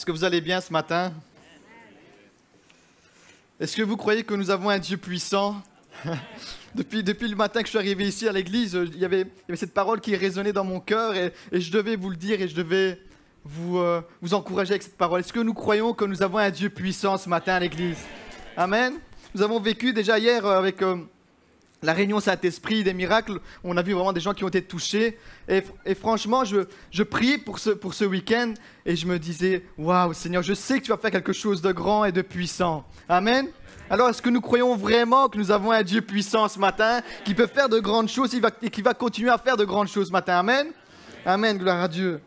que vous allez bien ce matin? Est-ce que vous croyez que nous avons un Dieu puissant? Depuis le matin que je suis arrivé ici à l'église, il y avait cette parole qui résonnait dans mon cœur et je devais vous le dire et je devais vous encourager avec cette parole. Est-ce que nous croyons que nous avons un Dieu puissant ce matin à l'église? Amen. Nous avons vécu déjà hier avec la réunion Saint-Esprit des miracles. On a vu vraiment des gens qui ont été touchés. Et franchement, je prie pour ce week-end et je me disais, waouh Seigneur, je sais que tu vas faire quelque chose de grand et de puissant. Amen. Alors, est-ce que nous croyons vraiment que nous avons un Dieu puissant ce matin, qui peut faire de grandes choses et qui va continuer à faire de grandes choses ce matin? Amen. Amen, gloire à Dieu.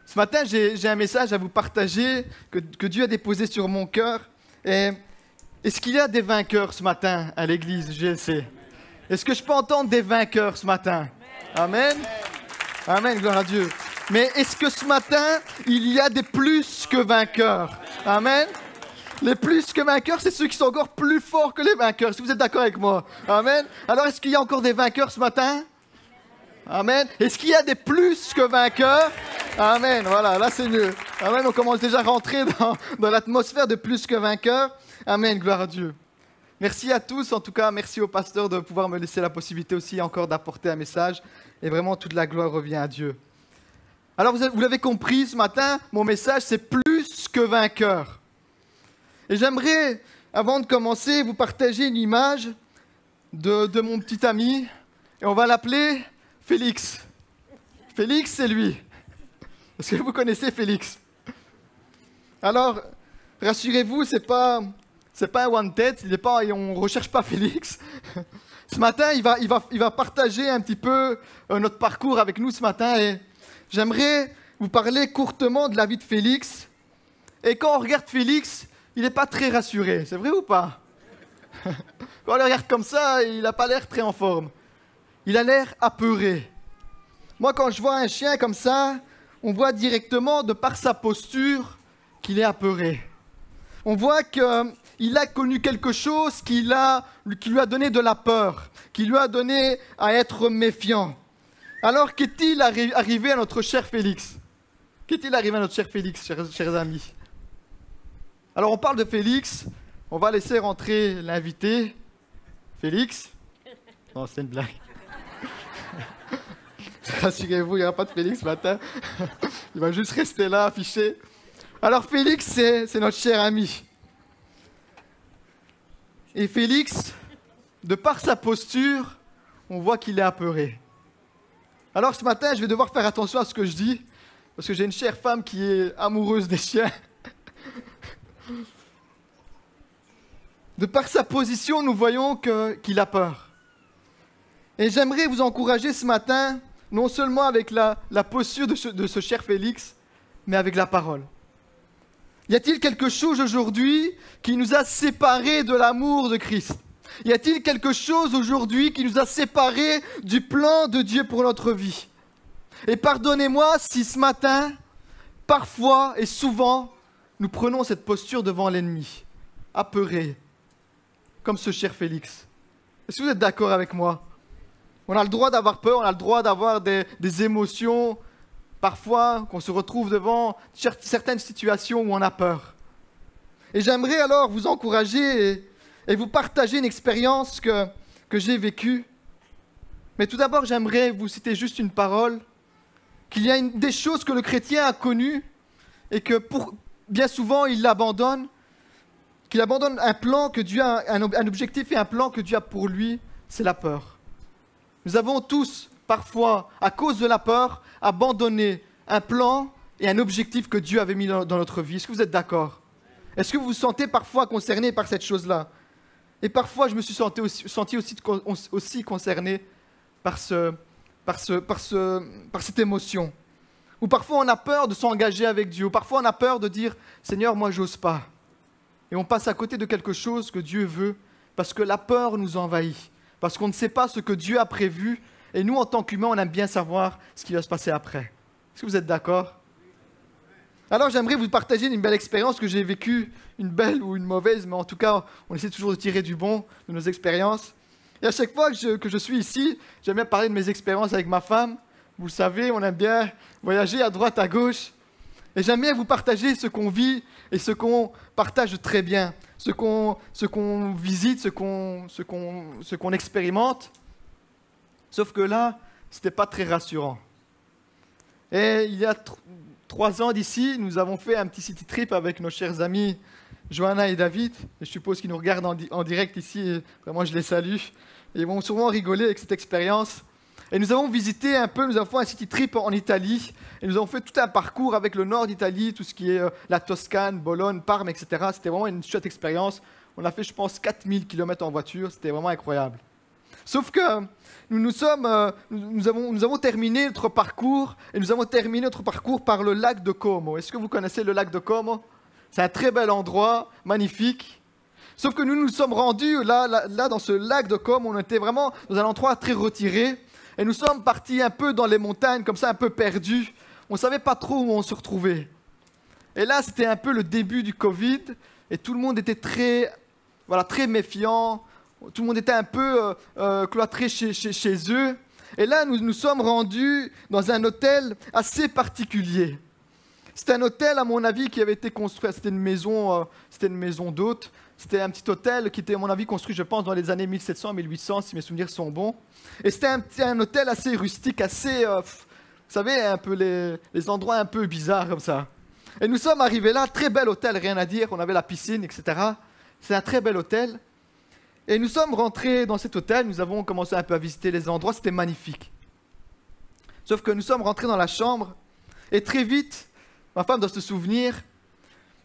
Ce matin, j'ai un message à vous partager que Dieu a déposé sur mon cœur. Et est-ce qu'il y a des vainqueurs ce matin à l'église GLC? Est-ce que je peux entendre des vainqueurs ce matin? Amen. Amen, gloire à Dieu. Mais est-ce que ce matin, il y a des plus que vainqueurs? Amen. Les plus que vainqueurs, c'est ceux qui sont encore plus forts que les vainqueurs. Si vous êtes d'accord avec moi. Amen. Alors, est-ce qu'il y a encore des vainqueurs ce matin? Amen. Est-ce qu'il y a des plus que vainqueurs? Amen. Voilà, là c'est mieux. Amen. On commence déjà à rentrer dans l'atmosphère de plus que vainqueurs. Amen. Gloire à Dieu. Merci à tous. En tout cas, merci au pasteur de pouvoir me laisser la possibilité aussi encore d'apporter un message. Et vraiment, toute la gloire revient à Dieu. Alors, vous l'avez compris ce matin, mon message, c'est plus que vainqueur. Et j'aimerais, avant de commencer, vous partager une image de mon petit ami. Et on va l'appeler Félix. Félix, c'est lui. Est-ce que vous connaissez Félix? Alors, rassurez-vous, c'est pas un one-tête, on ne recherche pas Félix. Ce matin, il va partager un petit peu notre parcours avec nous ce matin. Et j'aimerais vous parler courtement de la vie de Félix. Et quand on regarde Félix, il n'est pas très rassuré, c'est vrai ou pas? Quand on le regarde comme ça, il n'a pas l'air très en forme. Il a l'air apeuré. Moi, quand je vois un chien comme ça, on voit directement, de par sa posture, qu'il est apeuré. On voit qu'il a connu quelque chose qui lui a donné de la peur, qui lui a donné à être méfiant. Alors, qu'est-il arrivé à notre cher Félix? Qu'est-il arrivé à notre cher Félix, chers amis? Alors, on parle de Félix. On va laisser rentrer l'invité. Félix? Non, c'est une blague. Rassurez-vous, il n'y aura pas de Félix ce matin. Il va juste rester là, affiché. Alors, Félix, c'est notre cher ami. Et Félix, de par sa posture, on voit qu'il est apeuré. Alors, ce matin, je vais devoir faire attention à ce que je dis, parce que j'ai une chère femme qui est amoureuse des chiens. De par sa position, nous voyons qu'il a peur. Et j'aimerais vous encourager ce matin, non seulement avec la posture de ce cher Félix, mais avec la parole. Y a-t-il quelque chose aujourd'hui qui nous a séparés de l'amour de Christ? Y a-t-il quelque chose aujourd'hui qui nous a séparés du plan de Dieu pour notre vie? Et pardonnez-moi si ce matin, parfois et souvent, nous prenons cette posture devant l'ennemi, apeurés, comme ce cher Félix. Est-ce que vous êtes d'accord avec moi? On a le droit d'avoir peur, on a le droit d'avoir des émotions, parfois qu'on se retrouve devant certaines situations où on a peur. Et j'aimerais alors vous encourager et vous partager une expérience que j'ai vécue. Mais tout d'abord, j'aimerais vous citer juste une parole, qu'il y a des choses que le chrétien a connues et que bien souvent il l'abandonne, qu'il abandonne un plan que Dieu a, un objectif et un plan que Dieu a pour lui, c'est la peur. Nous avons tous, parfois, à cause de la peur, abandonné un plan et un objectif que Dieu avait mis dans notre vie. Est-ce que vous êtes d'accord? Est-ce que vous vous sentez parfois concerné par cette chose-là? Et parfois, je me suis senti aussi concerné par cette émotion. Ou parfois, on a peur de s'engager avec Dieu. Ou parfois, on a peur de dire « Seigneur, moi, j'ose pas ». Et on passe à côté de quelque chose que Dieu veut parce que la peur nous envahit. Parce qu'on ne sait pas ce que Dieu a prévu. Et nous, en tant qu'humains, on aime bien savoir ce qui va se passer après. Est-ce que vous êtes d'accord? Alors, j'aimerais vous partager une belle expérience que j'ai vécue, une belle ou une mauvaise, mais en tout cas, on essaie toujours de tirer du bon de nos expériences. Et à chaque fois que je suis ici, j'aime bien parler de mes expériences avec ma femme. Vous le savez, on aime bien voyager à droite, à gauche. Et j'aime bien vous partager ce qu'on vit et ce qu'on partage très bien, ce qu'on visite, ce qu'on expérimente. Sauf que là, c'était pas très rassurant. Et il y a 3 ans d'ici, nous avons fait un petit city trip avec nos chers amis Johanna et David. Et je suppose qu'ils nous regardent en direct ici. Et vraiment, je les salue. Et ils vont sûrement rigoler avec cette expérience. Et nous avons visité un peu, nous avons fait un city trip en Italie. Et nous avons fait tout un parcours avec le nord d'Italie, tout ce qui est la Toscane, Bologne, Parme, etc. C'était vraiment une chouette expérience. On a fait, je pense, 4000 km en voiture. C'était vraiment incroyable. Sauf que nous avons terminé notre parcours, et nous avons terminé notre parcours par le lac de Como. Est-ce que vous connaissez le lac de Como? C'est un très bel endroit, magnifique. Sauf que nous nous sommes rendus là dans ce lac de Como. On était vraiment dans un endroit très retiré. Et nous sommes partis un peu dans les montagnes, comme ça, un peu perdus. On ne savait pas trop où on se retrouvait. Et là, c'était un peu le début du Covid. Et tout le monde était très méfiant. Tout le monde était un peu cloîtré chez eux. Et là, nous nous sommes rendus dans un hôtel assez particulier. C'était un hôtel, à mon avis, qui avait été construit. C'était une maison d'hôte. C'était un petit hôtel qui était, à mon avis, construit, je pense, dans les années 1700-1800, si mes souvenirs sont bons. Et c'était un hôtel assez rustique, assez... vous savez, un peu les endroits un peu bizarres comme ça. Et nous sommes arrivés là, très bel hôtel, rien à dire. On avait la piscine, etc. C'est un très bel hôtel. Et nous sommes rentrés dans cet hôtel, nous avons commencé un peu à visiter les endroits, c'était magnifique. Sauf que nous sommes rentrés dans la chambre, et très vite, ma femme doit se souvenir,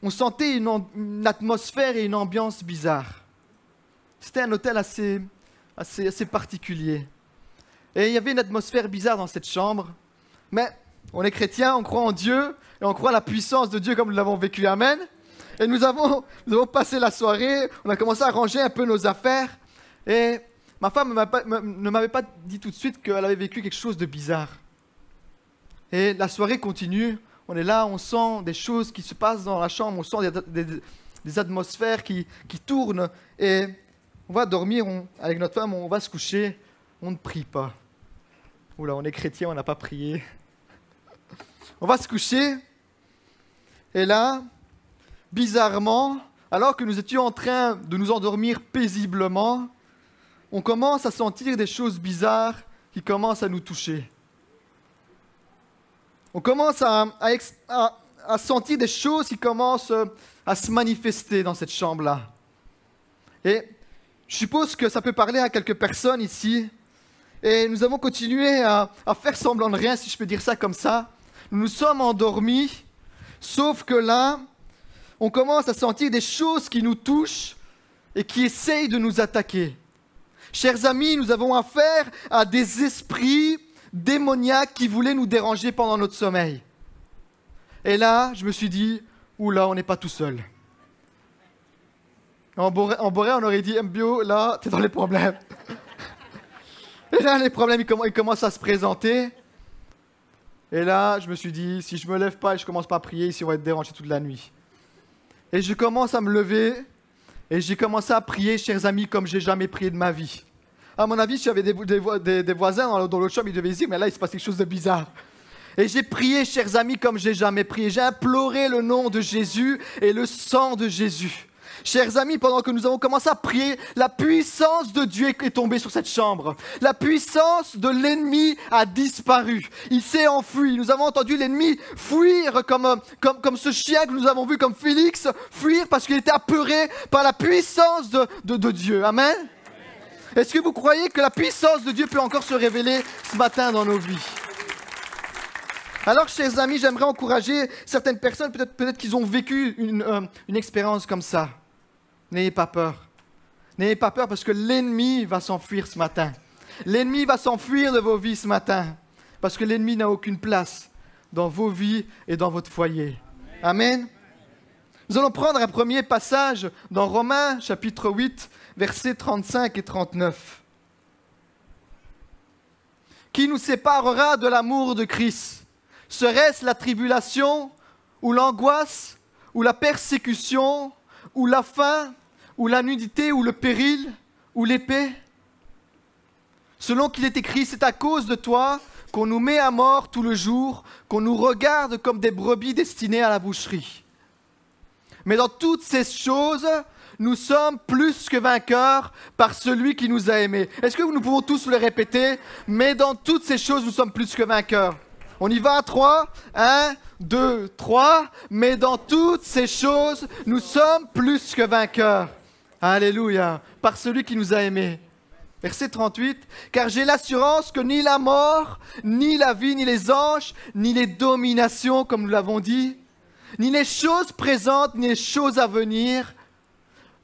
on sentait une atmosphère et une ambiance bizarre. C'était un hôtel assez particulier. Et il y avait une atmosphère bizarre dans cette chambre, mais on est chrétiens, on croit en Dieu, et on croit à la puissance de Dieu comme nous l'avons vécu, amen. Et nous avons passé la soirée, on a commencé à ranger un peu nos affaires. Et ma femme ne m'avait pas dit tout de suite qu'elle avait vécu quelque chose de bizarre. Et la soirée continue, on est là, on sent des choses qui se passent dans la chambre, on sent des atmosphères qui tournent. Et on va dormir, avec notre femme, on va se coucher, on ne prie pas. Oula, on est chrétien, on n'a pas prié. On va se coucher, et là... bizarrement, alors que nous étions en train de nous endormir paisiblement, on commence à sentir des choses bizarres qui commencent à nous toucher. On commence à sentir des choses qui commencent à se manifester dans cette chambre-là. Et je suppose que ça peut parler à quelques personnes ici. Et nous avons continué à faire semblant de rien, si je peux dire ça comme ça. Nous nous sommes endormis, sauf que là... on commence à sentir des choses qui nous touchent et qui essayent de nous attaquer. Chers amis, nous avons affaire à des esprits démoniaques qui voulaient nous déranger pendant notre sommeil. Et là, je me suis dit, oula, on n'est pas tout seul. En Boré, on aurait dit, MBO, là, t'es dans les problèmes. Et là, les problèmes, ils commencent à se présenter. Et là, je me suis dit, si je me lève pas et je commence pas à prier, ici, on va être dérangé toute la nuit. Et je commence à me lever et j'ai commencé à prier, chers amis, comme j'ai jamais prié de ma vie. À mon avis, si j'avais des voisins dans l'autre chambre, ils devaient dire, mais là, il se passe quelque chose de bizarre. Et j'ai prié, chers amis, comme j'ai jamais prié. J'ai imploré le nom de Jésus et le sang de Jésus. Chers amis, pendant que nous avons commencé à prier, la puissance de Dieu est tombée sur cette chambre. La puissance de l'ennemi a disparu. Il s'est enfui. Nous avons entendu l'ennemi fuir comme ce chien que nous avons vu, comme Félix, fuir parce qu'il était apeuré par la puissance de Dieu. Amen. Est-ce que vous croyez que la puissance de Dieu peut encore se révéler ce matin dans nos vies? Alors, chers amis, j'aimerais encourager certaines personnes, peut-être qu'ils ont vécu une expérience comme ça. N'ayez pas peur. N'ayez pas peur parce que l'ennemi va s'enfuir ce matin. L'ennemi va s'enfuir de vos vies ce matin. Parce que l'ennemi n'a aucune place dans vos vies et dans votre foyer. Amen. Nous allons prendre un premier passage dans Romains, chapitre 8, versets 35 et 39. Qui nous séparera de l'amour de Christ? Serait-ce la tribulation, ou l'angoisse, ou la persécution, ou la faim, ou la nudité, ou le péril, ou l'épée? Selon qu'il est écrit, c'est à cause de toi qu'on nous met à mort tout le jour, qu'on nous regarde comme des brebis destinées à la boucherie. Mais dans toutes ces choses, nous sommes plus que vainqueurs par celui qui nous a aimés. Est-ce que nous pouvons tous le répéter? Mais dans toutes ces choses, nous sommes plus que vainqueurs. On y va à 3. 1, 2, 3. Mais dans toutes ces choses, nous sommes plus que vainqueurs. Alléluia. Par celui qui nous a aimés. Verset 38. Car j'ai l'assurance que ni la mort, ni la vie, ni les anges, ni les dominations, comme nous l'avons dit, ni les choses présentes, ni les choses à venir,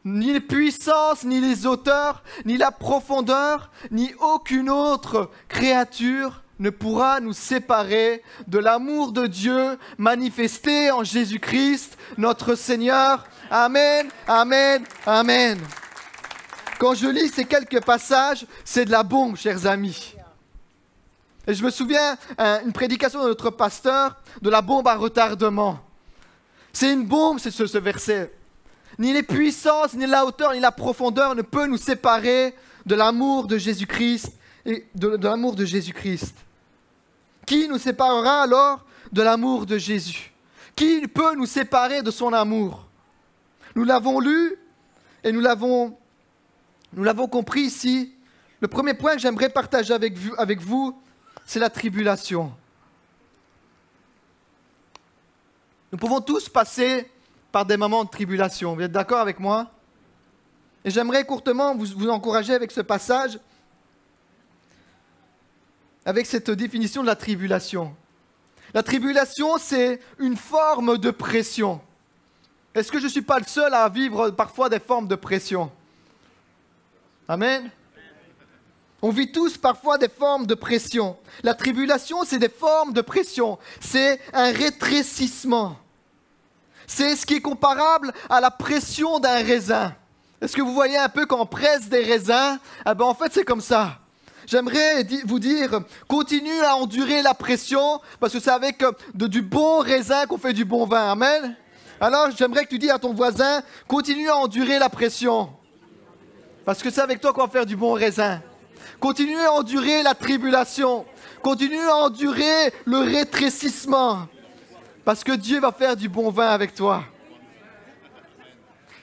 ni les puissances, ni les hauteurs, ni la profondeur, ni aucune autre créature ne pourra nous séparer de l'amour de Dieu manifesté en Jésus-Christ, notre Seigneur. Amen, amen, amen. Quand je lis ces quelques passages, c'est de la bombe, chers amis. Et je me souviens, une prédication de notre pasteur, de la bombe à retardement. C'est une bombe, c'est ce verset. Ni les puissances, ni la hauteur, ni la profondeur ne peut nous séparer de l'amour de Jésus-Christ et de l'amour de Jésus-Christ. Qui nous séparera alors de l'amour de Jésus? Qui peut nous séparer de son amour? Nous l'avons lu et nous l'avons compris ici. Le premier point que j'aimerais partager avec vous, c'est la tribulation. Nous pouvons tous passer par des moments de tribulation. Vous êtes d'accord avec moi? Et j'aimerais courtement vous encourager avec ce passage, avec cette définition de la tribulation. La tribulation, c'est une forme de pression. Est-ce que je ne suis pas le seul à vivre parfois des formes de pression? Amen. On vit tous parfois des formes de pression. La tribulation, c'est des formes de pression. C'est un rétrécissement. C'est ce qui est comparable à la pression d'un raisin. Est-ce que vous voyez un peu quand on presse des raisins? En fait, c'est comme ça. J'aimerais vous dire, continue à endurer la pression, parce que c'est avec du bon raisin qu'on fait du bon vin. Amen. Alors, j'aimerais que tu dises à ton voisin, continue à endurer la pression. Parce que c'est avec toi qu'on va faire du bon raisin. Continue à endurer la tribulation. Continue à endurer le rétrécissement. Parce que Dieu va faire du bon vin avec toi.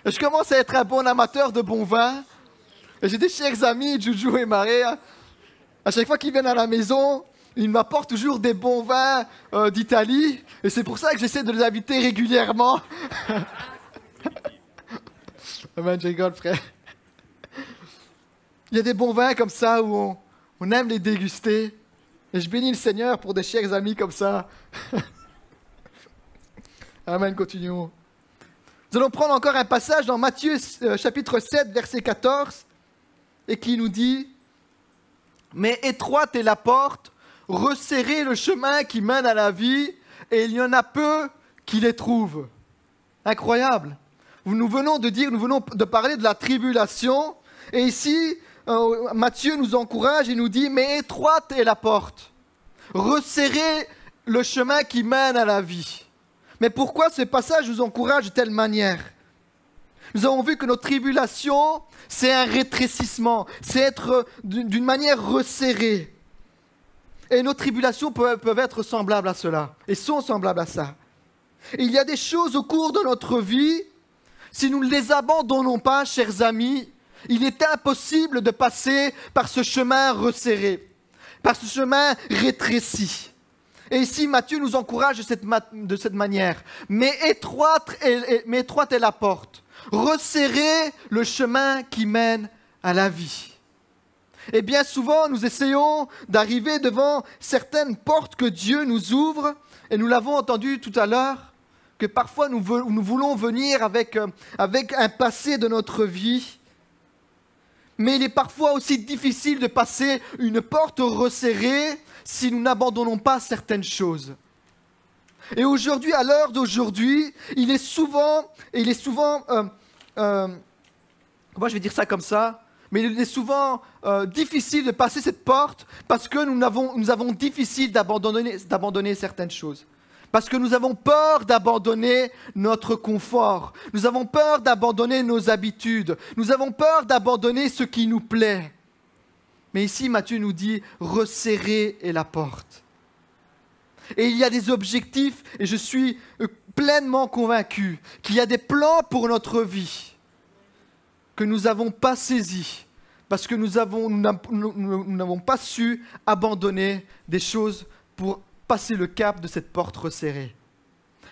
Et je commence à être un bon amateur de bon vin. Et j'ai des chers amis, Joujou et Maria. À chaque fois qu'ils viennent à la maison, ils m'apportent toujours des bons vins d'Italie. Et c'est pour ça que j'essaie de les inviter régulièrement. Amen, je rigole, frère. Il y a des bons vins comme ça où on aime les déguster. Et je bénis le Seigneur pour des chers amis comme ça. Amen, continuons. Nous allons prendre encore un passage dans Matthieu chapitre 7, verset 14, et qui nous dit « Mais étroite est la porte, resserrez le chemin qui mène à la vie, et il y en a peu qui les trouvent. » Incroyable. Nous venons de parler de la tribulation, et ici, Matthieu nous encourage et nous dit « Mais étroite est la porte, resserrez le chemin qui mène à la vie. » Mais pourquoi ce passage nous encourage de telle manière? Nous avons vu que notre tribulation, c'est un rétrécissement, c'est être d'une manière resserrée. Et nos tribulations peuvent être semblables à cela, et sont semblables à ça. Et il y a des choses au cours de notre vie, si nous ne les abandonnons pas, chers amis, il est impossible de passer par ce chemin resserré, par ce chemin rétréci. Et ici, Matthieu nous encourage de cette manière. Mais étroite est la porte. Resserrez le chemin qui mène à la vie. Et bien souvent, nous essayons d'arriver devant certaines portes que Dieu nous ouvre. Et nous l'avons entendu tout à l'heure, que parfois nous voulons venir avec un passé de notre vie. Mais il est parfois aussi difficile de passer une porte resserrée si nous n'abandonnons pas certaines choses. Et aujourd'hui, à l'heure d'aujourd'hui, il est souvent, moi je vais dire ça comme ça, mais il est souvent difficile de passer cette porte parce que nous avons difficile d'abandonner certaines choses. Parce que nous avons peur d'abandonner notre confort. Nous avons peur d'abandonner nos habitudes. Nous avons peur d'abandonner ce qui nous plaît. Mais ici, Matthieu nous dit « resserrer est la porte ». Et il y a des objectifs, et je suis pleinement convaincu qu'il y a des plans pour notre vie que nous n'avons pas saisis, parce que nous n'avons pas su abandonner des choses pour passer le cap de cette porte resserrée.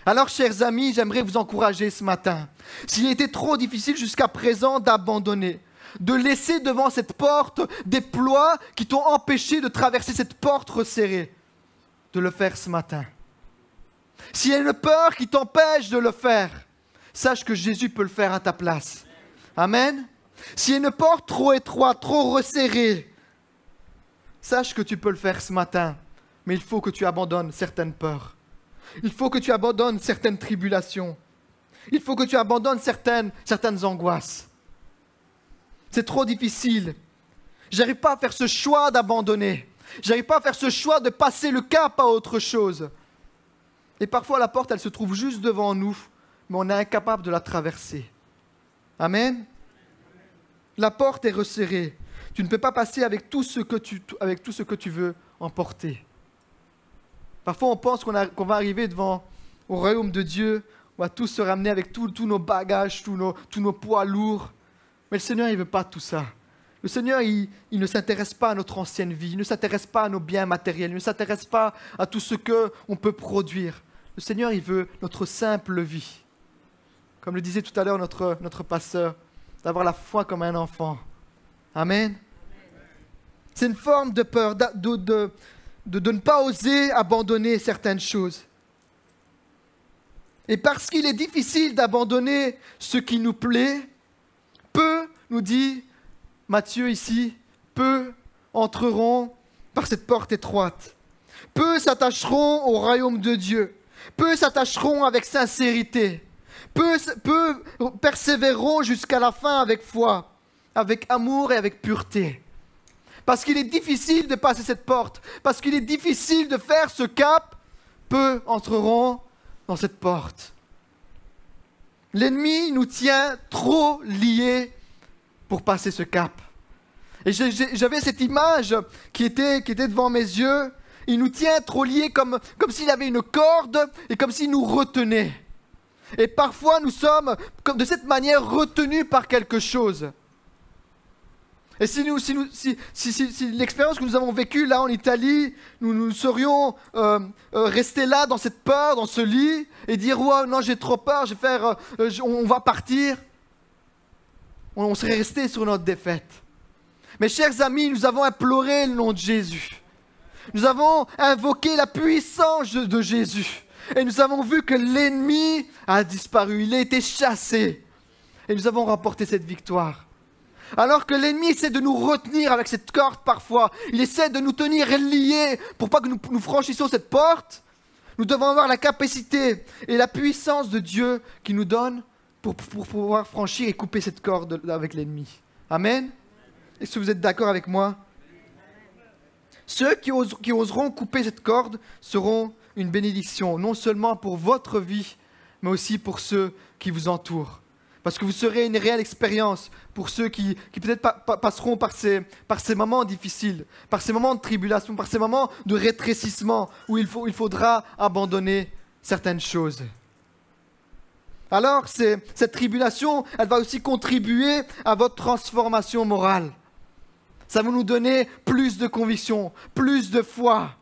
Alors, chers amis, j'aimerais vous encourager ce matin. S'il était trop difficile jusqu'à présent d'abandonner, de laisser devant cette porte des ploies qui t'ont empêché de traverser cette porte resserrée, de le faire ce matin. S'il y a une peur qui t'empêche de le faire, sache que Jésus peut le faire à ta place. Amen. S'il y a une porte trop étroite, trop resserrée, sache que tu peux le faire ce matin, mais il faut que tu abandonnes certaines peurs. Il faut que tu abandonnes certaines tribulations. Il faut que tu abandonnes certaines angoisses. C'est trop difficile. J'arrive pas à faire ce choix d'abandonner. J'arrive pas à faire ce choix de passer le cap à autre chose. Et parfois la porte, elle se trouve juste devant nous, mais on est incapable de la traverser. Amen. La porte est resserrée. Tu ne peux pas passer avec tout ce que tu veux emporter. Parfois on pense qu'on va arriver au royaume de Dieu, on va tous se ramener avec tous nos bagages, tous nos poids lourds. Mais le Seigneur, il ne veut pas tout ça. Le Seigneur, il ne s'intéresse pas à notre ancienne vie, il ne s'intéresse pas à nos biens matériels, il ne s'intéresse pas à tout ce qu'on peut produire. Le Seigneur, il veut notre simple vie. Comme le disait tout à l'heure notre pasteur, d'avoir la foi comme un enfant. Amen. C'est une forme de peur, de ne pas oser abandonner certaines choses. Et parce qu'il est difficile d'abandonner ce qui nous plaît, peu, nous dit Matthieu ici, peu entreront par cette porte étroite. Peu s'attacheront au royaume de Dieu. Peu s'attacheront avec sincérité. Peu persévéreront jusqu'à la fin avec foi, avec amour et avec pureté. Parce qu'il est difficile de passer cette porte, parce qu'il est difficile de faire ce cap, peu entreront dans cette porte. L'ennemi nous tient trop liés pour passer ce cap. Et j'avais cette image qui était devant mes yeux. Il nous tient trop liés comme s'il avait une corde et comme s'il nous retenait. Et parfois nous sommes comme de cette manière retenus par quelque chose. Et si l'expérience que nous avons vécue là en Italie, nous serions restés là dans cette peur, dans ce lit, et dire « Ouais, non, j'ai trop peur, on va partir », on serait resté sur notre défaite. Mes chers amis, nous avons imploré le nom de Jésus. Nous avons invoqué la puissance de Jésus. Et nous avons vu que l'ennemi a disparu, il a été chassé. Et nous avons remporté cette victoire. Alors que l'ennemi essaie de nous retenir avec cette corde parfois, il essaie de nous tenir liés pour pas que nous franchissions cette porte, nous devons avoir la capacité et la puissance de Dieu qui nous donne pour pouvoir franchir et couper cette corde avec l'ennemi. Amen. Est-ce que vous êtes d'accord avec moi? Ceux qui oseront couper cette corde seront une bénédiction, non seulement pour votre vie, mais aussi pour ceux qui vous entourent. Parce que vous serez une réelle expérience pour ceux qui peut-être passeront par ces moments difficiles, par ces moments de tribulation, par ces moments de rétrécissement où il faudra abandonner certaines choses. Alors, cette tribulation, elle va aussi contribuer à votre transformation morale. Ça va nous donner plus de conviction, plus de foi.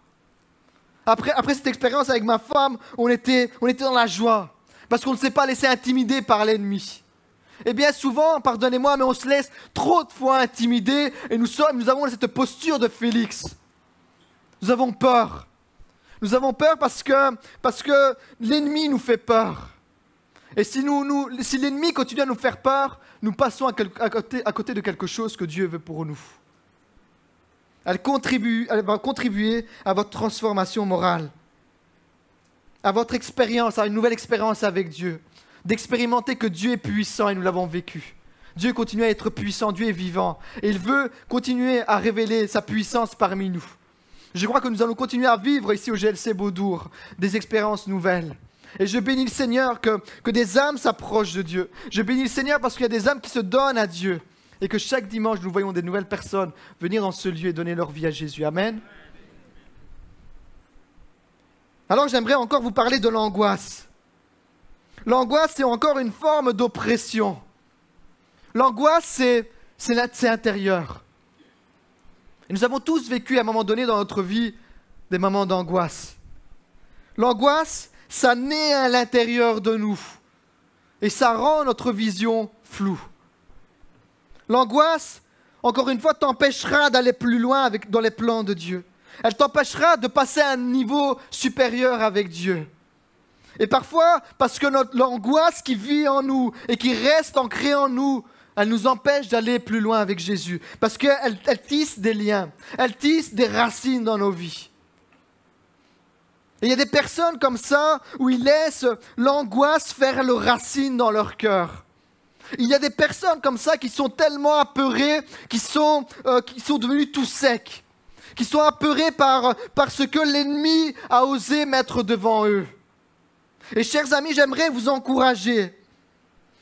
Après cette expérience avec ma femme, on était dans la joie, parce qu'on ne s'est pas laissé intimider par l'ennemi. Et bien souvent, pardonnez-moi, mais on se laisse trop de fois intimider et nous avons cette posture de Félix. Nous avons peur. Nous avons peur parce que l'ennemi nous fait peur. Et si l'ennemi continue à nous faire peur, nous passons à côté de quelque chose que Dieu veut pour nous. Elle va contribuer à votre transformation morale, à votre expérience, à une nouvelle expérience avec Dieu. D'expérimenter que Dieu est puissant et nous l'avons vécu. Dieu continue à être puissant, Dieu est vivant. Et il veut continuer à révéler sa puissance parmi nous. Je crois que nous allons continuer à vivre ici au GLC Beaudour des expériences nouvelles. Et je bénis le Seigneur que des âmes s'approchent de Dieu. Je bénis le Seigneur parce qu'il y a des âmes qui se donnent à Dieu et que chaque dimanche, nous voyons des nouvelles personnes venir dans ce lieu et donner leur vie à Jésus. Amen. Alors j'aimerais encore vous parler de l'angoisse. L'angoisse, c'est encore une forme d'oppression. L'angoisse, c'est intérieur. Et nous avons tous vécu à un moment donné dans notre vie des moments d'angoisse. L'angoisse, ça naît à l'intérieur de nous. Et ça rend notre vision floue. L'angoisse, encore une fois, t'empêchera d'aller plus loin dans les plans de Dieu. Elle t'empêchera de passer à un niveau supérieur avec Dieu. Et parfois, parce que l'angoisse qui vit en nous et qui reste ancrée en nous, elle nous empêche d'aller plus loin avec Jésus. Parce qu'elle tisse des liens, elle tisse des racines dans nos vies. Et il y a des personnes comme ça où ils laissent l'angoisse faire leurs racines dans leur cœur. Il y a des personnes comme ça qui sont tellement apeurées, qui sont devenues tout secs, qui sont apeurées par ce que l'ennemi a osé mettre devant eux. Et chers amis, j'aimerais vous encourager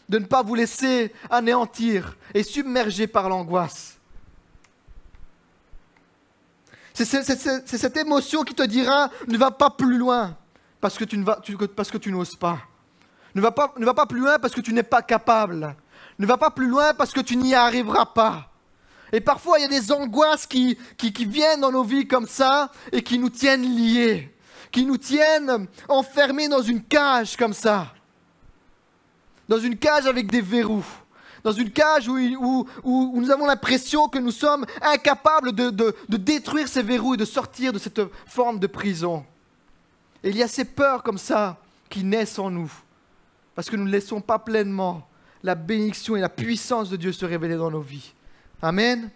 de ne pas vous laisser anéantir et submerger par l'angoisse. C'est cette émotion qui te dira « ne va pas plus loin » parce que tu n'oses pas. Ne va pas plus loin parce que tu n'es pas capable. Ne va pas plus loin parce que tu n'y arriveras pas. Et parfois, il y a des angoisses qui viennent dans nos vies comme ça et qui nous tiennent liés, qui nous tiennent enfermés dans une cage comme ça. Dans une cage avec des verrous. Dans une cage où nous avons l'impression que nous sommes incapables de détruire ces verrous et de sortir de cette forme de prison. Et il y a ces peurs comme ça qui naissent en nous. Parce que nous ne laissons pas pleinement la bénédiction et la puissance de Dieu se révéler dans nos vies. Amen.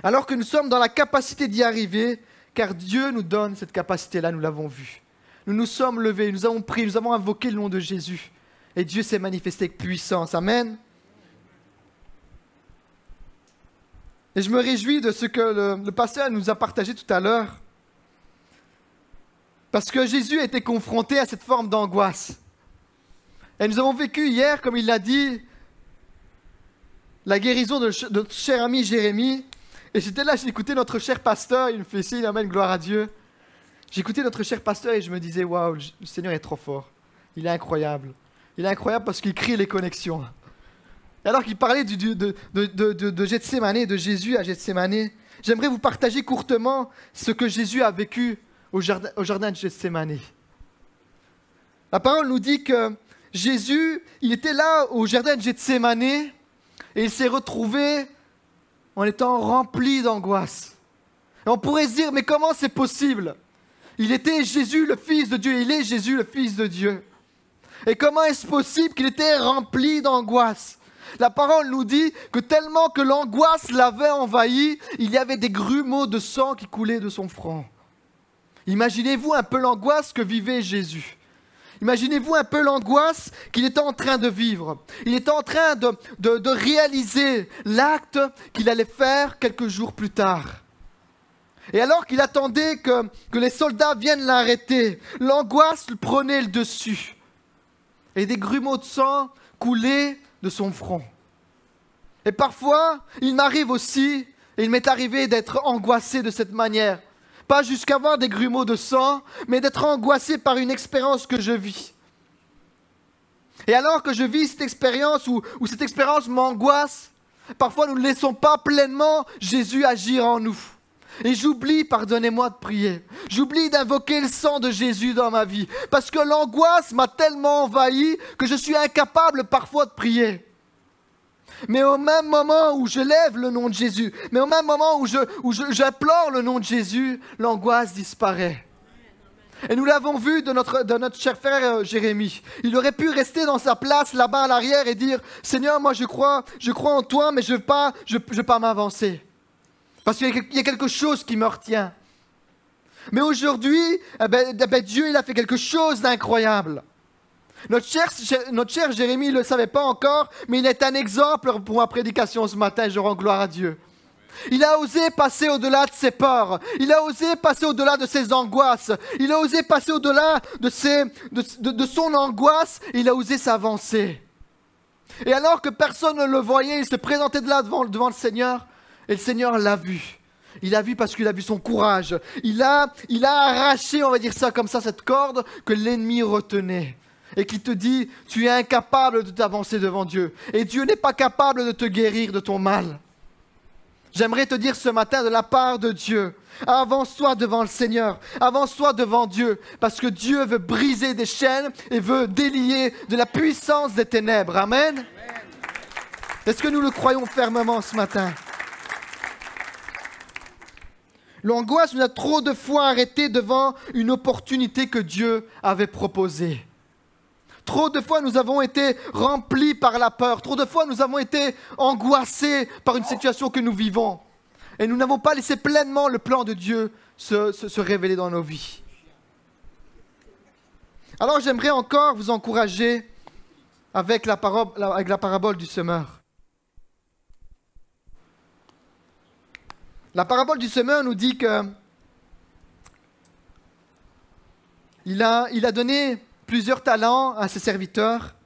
Alors que nous sommes dans la capacité d'y arriver, car Dieu nous donne cette capacité-là, nous l'avons vu. Nous nous sommes levés, nous avons prié, nous avons invoqué le nom de Jésus. Et Dieu s'est manifesté avec puissance. Amen. Et je me réjouis de ce que le pasteur nous a partagé tout à l'heure. Parce que Jésus a été confronté à cette forme d'angoisse. Et nous avons vécu hier, comme il l'a dit, la guérison de notre cher ami Jérémie. Et j'étais là, j'écoutais notre cher pasteur, il me fait signe, amen, gloire à Dieu. J'écoutais notre cher pasteur et je me disais, waouh, le Seigneur est trop fort. Il est incroyable. Il est incroyable parce qu'il crée les connexions. Et alors qu'il parlait de Gethsémane, de Jésus à Gethsémane, j'aimerais vous partager courtement ce que Jésus a vécu au jardin de Gethsémane. La parole nous dit que Jésus, il était là au jardin de Gethsémane et il s'est retrouvé en étant rempli d'angoisse. Et on pourrait se dire, mais comment c'est possible? Il était Jésus, le Fils de Dieu, il est Jésus, le Fils de Dieu. Et comment est-ce possible qu'il était rempli d'angoisse? La parole nous dit que tellement que l'angoisse l'avait envahi, il y avait des grumeaux de sang qui coulaient de son front. Imaginez-vous un peu l'angoisse que vivait Jésus. Imaginez-vous un peu l'angoisse qu'il était en train de vivre. Il était en train de réaliser l'acte qu'il allait faire quelques jours plus tard. Et alors qu'il attendait que les soldats viennent l'arrêter, l'angoisse prenait le dessus. Et des grumeaux de sang coulaient de son front. Et parfois, il m'arrive aussi, et il m'est arrivé d'être angoissé de cette manière. Pas jusqu'à avoir des grumeaux de sang, mais d'être angoissé par une expérience que je vis. Et alors que je vis cette expérience, ou cette expérience m'angoisse, parfois nous ne laissons pas pleinement Jésus agir en nous. Et j'oublie, pardonnez-moi de prier, j'oublie d'invoquer le sang de Jésus dans ma vie, parce que l'angoisse m'a tellement envahi que je suis incapable parfois de prier. Mais au même moment où je lève le nom de Jésus, mais au même moment où j'implore le nom de Jésus, l'angoisse disparaît. Et nous l'avons vu de notre cher frère Jérémie. Il aurait pu rester dans sa place là-bas à l'arrière et dire « Seigneur, moi je crois en toi, mais je ne veux pas m'avancer. » Parce qu'il y a quelque chose qui me retient. Mais aujourd'hui, Dieu il a fait quelque chose d'incroyable. Notre cher Jérémie ne le savait pas encore, mais il est un exemple pour ma prédication ce matin, je rends gloire à Dieu. Il a osé passer au-delà de ses peurs, il a osé passer au-delà de ses angoisses, il a osé passer au-delà de son angoisse, il a osé s'avancer. Et alors que personne ne le voyait, il se présentait de là devant le Seigneur, et le Seigneur l'a vu. Il a vu parce qu'il a vu son courage. Il a arraché, on va dire ça comme ça, cette corde que l'ennemi retenait. Et qui te dit, tu es incapable de t'avancer devant Dieu. Et Dieu n'est pas capable de te guérir de ton mal. J'aimerais te dire ce matin de la part de Dieu, avance-toi devant le Seigneur, avance-toi devant Dieu, parce que Dieu veut briser des chaînes et veut délier de la puissance des ténèbres. Amen. Est-ce que nous le croyons fermement ce matin? L'angoisse nous a trop de fois arrêtés devant une opportunité que Dieu avait proposée. Trop de fois, nous avons été remplis par la peur. Trop de fois, nous avons été angoissés par une situation que nous vivons. Et nous n'avons pas laissé pleinement le plan de Dieu se révéler dans nos vies. Alors, j'aimerais encore vous encourager avec la parabole du semeur. La parabole du semeur nous dit que il a donné plusieurs talents à ses serviteurs.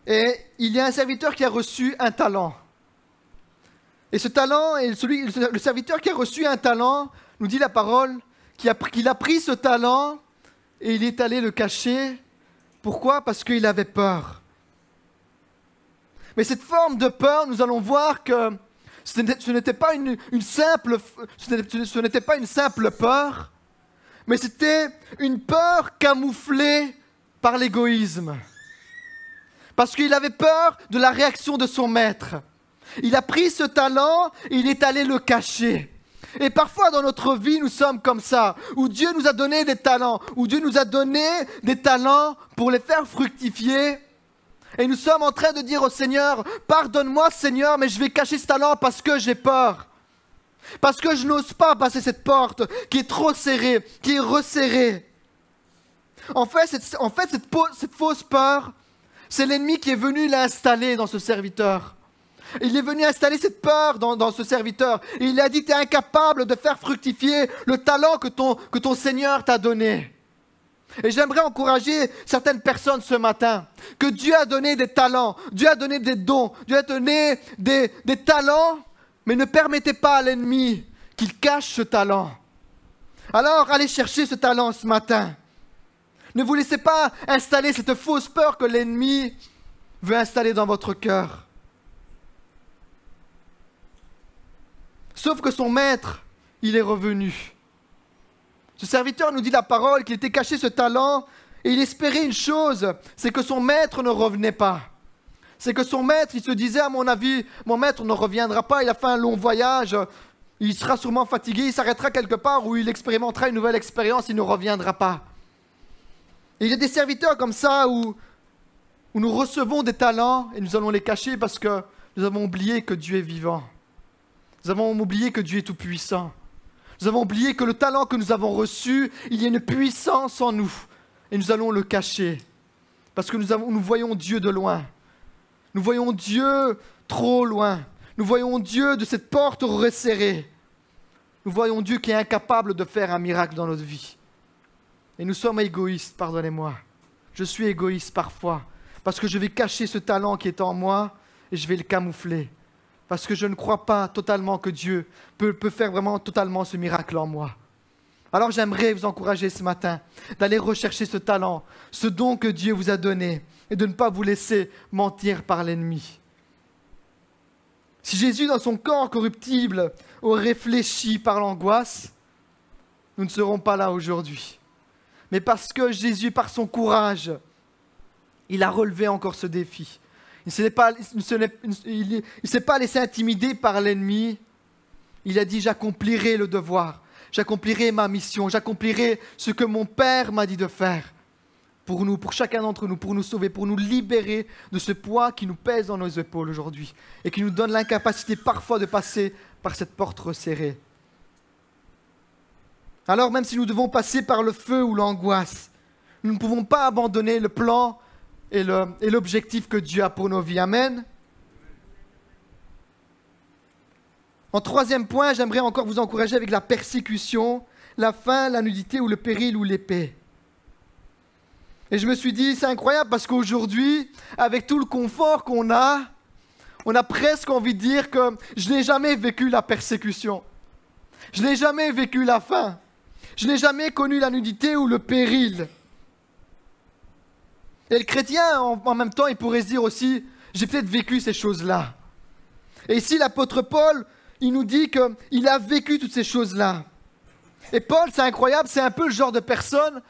Et il y a un serviteur qui a reçu un talent. Et ce talent, le serviteur qui a reçu un talent, nous dit la parole, qu'il a pris ce talent et il est allé le cacher. Pourquoi? Parce qu'il avait peur. Mais cette forme de peur, nous allons voir que ce n'était pas une simple peur, mais c'était une peur camouflée par l'égoïsme. Parce qu'il avait peur de la réaction de son maître. Il a pris ce talent et il est allé le cacher. Et parfois dans notre vie, nous sommes comme ça, où Dieu nous a donné des talents, pour les faire fructifier. Et nous sommes en train de dire au Seigneur, pardonne-moi Seigneur, mais je vais cacher ce talent parce que j'ai peur. Parce que je n'ose pas passer cette porte qui est trop serrée, qui est resserrée. En fait, cette fausse peur, c'est l'ennemi qui est venu l'installer dans ce serviteur. Il est venu installer cette peur dans ce serviteur. Et il a dit, tu es incapable de faire fructifier le talent que ton Seigneur t'a donné. Et j'aimerais encourager certaines personnes ce matin, que Dieu a donné des talents, Dieu a donné des dons, Dieu a donné des talents, mais ne permettez pas à l'ennemi qu'il cache ce talent. Alors, allez chercher ce talent ce matin. Ne vous laissez pas installer cette fausse peur que l'ennemi veut installer dans votre cœur. Sauf que son maître, il est revenu. Ce serviteur nous dit la parole qu'il était caché ce talent et il espérait une chose, c'est que son maître ne revenait pas. C'est que son maître, il se disait, à mon avis, mon maître ne reviendra pas, il a fait un long voyage, il sera sûrement fatigué, il s'arrêtera quelque part où il expérimentera une nouvelle expérience, il ne reviendra pas. Et il y a des serviteurs comme ça où nous recevons des talents et nous allons les cacher parce que nous avons oublié que Dieu est vivant. Nous avons oublié que Dieu est tout-puissant. Nous avons oublié que le talent que nous avons reçu, il y a une puissance en nous. Et nous allons le cacher. Parce que nous voyons Dieu de loin. Nous voyons Dieu trop loin. Nous voyons Dieu de cette porte resserrée. Nous voyons Dieu qui est incapable de faire un miracle dans notre vie. Et nous sommes égoïstes, pardonnez-moi. Je suis égoïste parfois. Parce que je vais cacher ce talent qui est en moi et je vais le camoufler. Parce que je ne crois pas totalement que Dieu peut faire vraiment totalement ce miracle en moi. Alors j'aimerais vous encourager ce matin d'aller rechercher ce talent, ce don que Dieu vous a donné, et de ne pas vous laisser mentir par l'ennemi. Si Jésus, dans son corps corruptible, aurait réfléchi par l'angoisse, nous ne serons pas là aujourd'hui. Mais parce que Jésus, par son courage, il a relevé encore ce défi. Il ne s'est pas laissé intimider par l'ennemi. Il a dit, j'accomplirai le devoir, j'accomplirai ma mission, j'accomplirai ce que mon Père m'a dit de faire pour nous, pour chacun d'entre nous, pour nous sauver, pour nous libérer de ce poids qui nous pèse dans nos épaules aujourd'hui et qui nous donne l'incapacité parfois de passer par cette porte resserrée. Alors même si nous devons passer par le feu ou l'angoisse, nous ne pouvons pas abandonner le plan et l'objectif que Dieu a pour nos vies. Amen. En troisième point, j'aimerais encore vous encourager avec la persécution, la faim, la nudité ou le péril ou l'épée. Et je me suis dit, c'est incroyable parce qu'aujourd'hui, avec tout le confort qu'on a, on a presque envie de dire que je n'ai jamais vécu la persécution. Je n'ai jamais vécu la faim. Je n'ai jamais connu la nudité ou le péril. Et le chrétien, en même temps, il pourrait se dire aussi, j'ai peut-être vécu ces choses-là. Et ici, l'apôtre Paul, il nous dit qu'il a vécu toutes ces choses-là. Et Paul, c'est incroyable, c'est un peu le genre de personne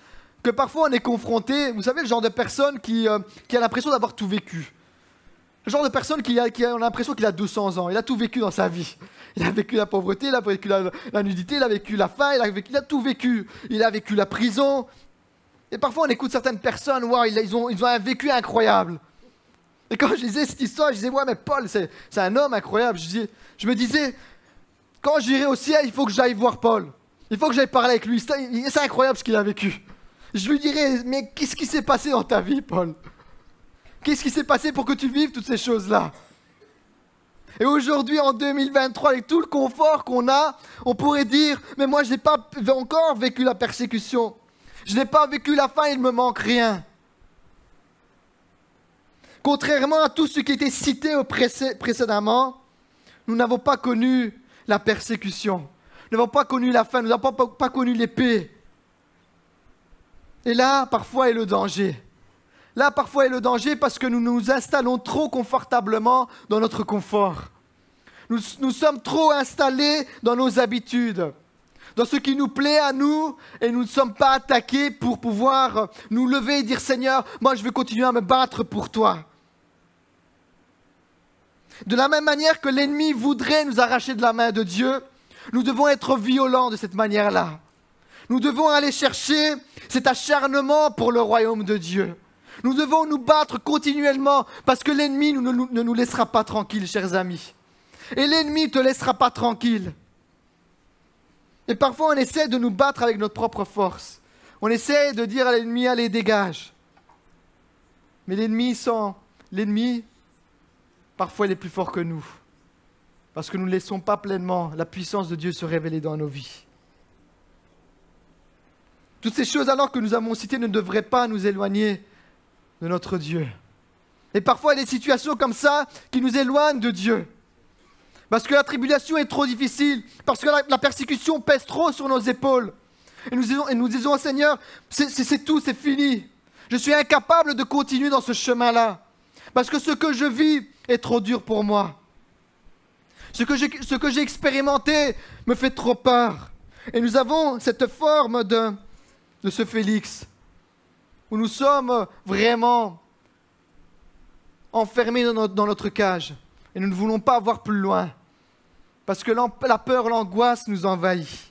que parfois on est confronté. Vous savez, le genre de personne qui a l'impression d'avoir tout vécu. Le genre de personne qui a l'impression qu'il a 200 ans. Il a tout vécu dans sa vie. Il a vécu la pauvreté, il a vécu la nudité, il a vécu la faim, il a tout vécu. Il a vécu la prison. Et parfois, on écoute certaines personnes, wow, ils ont un vécu incroyable. Et quand je lisais cette histoire, je disais, ouais, mais Paul, c'est un homme incroyable. Je me disais, quand j'irai au ciel, il faut que j'aille voir Paul. Il faut que j'aille parler avec lui. C'est incroyable ce qu'il a vécu. Je lui dirais, mais qu'est-ce qui s'est passé dans ta vie, Paul? Qu'est-ce qui s'est passé pour que tu vives toutes ces choses-là? Et aujourd'hui, en 2023, avec tout le confort qu'on a, on pourrait dire, mais moi, je n'ai pas encore vécu la persécution. Je n'ai pas vécu la faim, il ne me manque rien. Contrairement à tout ce qui était cité précédemment, nous n'avons pas connu la persécution. Nous n'avons pas connu la faim, nous n'avons pas connu l'épée. Et là, parfois, est le danger. Là, parfois, est le danger parce que nous nous installons trop confortablement dans notre confort. Nous sommes trop installés dans nos habitudes, dans ce qui nous plaît à nous, et nous ne sommes pas attaqués pour pouvoir nous lever et dire « Seigneur, moi je veux continuer à me battre pour toi ». De la même manière que l'ennemi voudrait nous arracher de la main de Dieu, nous devons être violents de cette manière-là. Nous devons aller chercher cet acharnement pour le royaume de Dieu. Nous devons nous battre continuellement parce que l'ennemi ne nous laissera pas tranquilles, chers amis. Et l'ennemi ne te laissera pas tranquille. Et parfois, on essaie de nous battre avec notre propre force. On essaie de dire à l'ennemi, allez, dégage. Mais l'ennemi, parfois, il est plus fort que nous. Parce que nous ne laissons pas pleinement la puissance de Dieu se révéler dans nos vies. Toutes ces choses alors que nous avons citées ne devraient pas nous éloigner de notre Dieu. Et parfois, il y a des situations comme ça qui nous éloignent de Dieu. Parce que la tribulation est trop difficile, parce que la persécution pèse trop sur nos épaules. Et nous disons au Seigneur, c'est tout, c'est fini. Je suis incapable de continuer dans ce chemin-là. Parce que ce que je vis est trop dur pour moi. Ce que j'ai expérimenté me fait trop peur. Et nous avons cette forme de ce Félix, où nous sommes vraiment enfermés dans notre cage. Et nous ne voulons pas voir plus loin. Parce que la peur, l'angoisse nous envahit.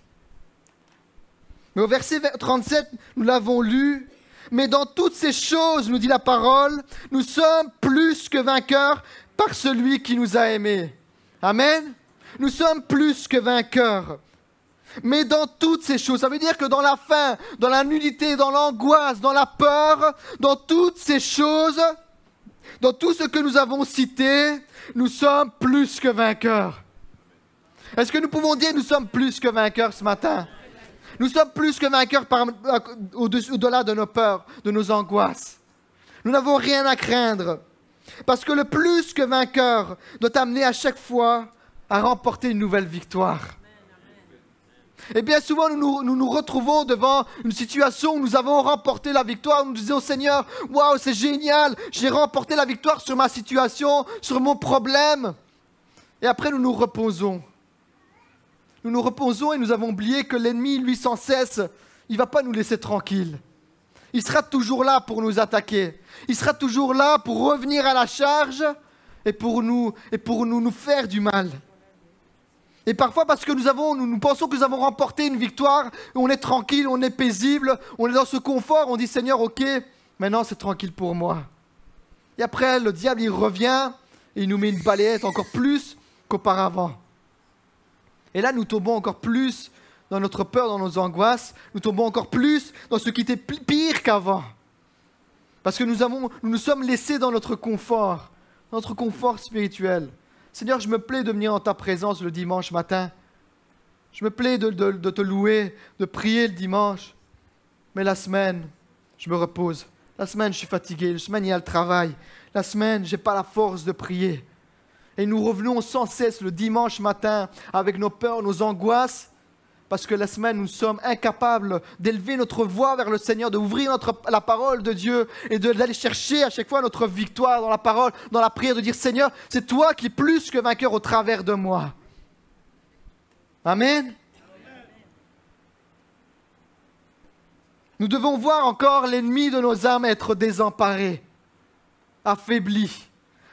Mais au verset 37, nous l'avons lu. Mais dans toutes ces choses, nous dit la parole, nous sommes plus que vainqueurs par celui qui nous a aimés. Amen. Nous sommes plus que vainqueurs. Mais dans toutes ces choses, ça veut dire que dans la faim, dans la nudité, dans l'angoisse, dans la peur, dans toutes ces choses, dans tout ce que nous avons cité, nous sommes plus que vainqueurs. Est-ce que nous pouvons dire que nous sommes plus que vainqueurs ce matin? Nous sommes plus que vainqueurs au-delà de nos peurs, de nos angoisses. Nous n'avons rien à craindre. Parce que le plus que vainqueur doit amener à chaque fois à remporter une nouvelle victoire. Et bien souvent, nous nous retrouvons devant une situation où nous avons remporté la victoire. Nous disons, Seigneur, waouh, c'est génial, j'ai remporté la victoire sur ma situation, sur mon problème. Et après, nous nous reposons. Nous nous reposons et nous avons oublié que l'ennemi, lui, sans cesse, il ne va pas nous laisser tranquilles. Il sera toujours là pour nous attaquer. Il sera toujours là pour revenir à la charge et pour nous faire du mal. Et parfois, parce que nous pensons que nous avons remporté une victoire, on est tranquille, on est paisible, on est dans ce confort, on dit Seigneur, ok, maintenant c'est tranquille pour moi. Et après, le diable, il revient et il nous met une balayette encore plus qu'auparavant. Et là, nous tombons encore plus dans notre peur, dans nos angoisses, nous tombons encore plus dans ce qui était pire qu'avant. Parce que nous nous sommes laissés dans notre confort spirituel. Seigneur, je me plais de venir en ta présence le dimanche matin. Je me plais de te louer, de prier le dimanche. Mais la semaine, je me repose. La semaine, je suis fatigué. La semaine, il y a le travail. La semaine, je n'ai pas la force de prier. Et nous revenons sans cesse le dimanche matin avec nos peurs, nos angoisses, parce que la semaine, nous sommes incapables d'élever notre voix vers le Seigneur, d'ouvrir la parole de Dieu et d'aller chercher à chaque fois notre victoire dans la parole, dans la prière, de dire « Seigneur, c'est toi qui es plus que vainqueur au travers de moi. » Amen. Nous devons voir encore l'ennemi de nos âmes être désemparé, affaibli,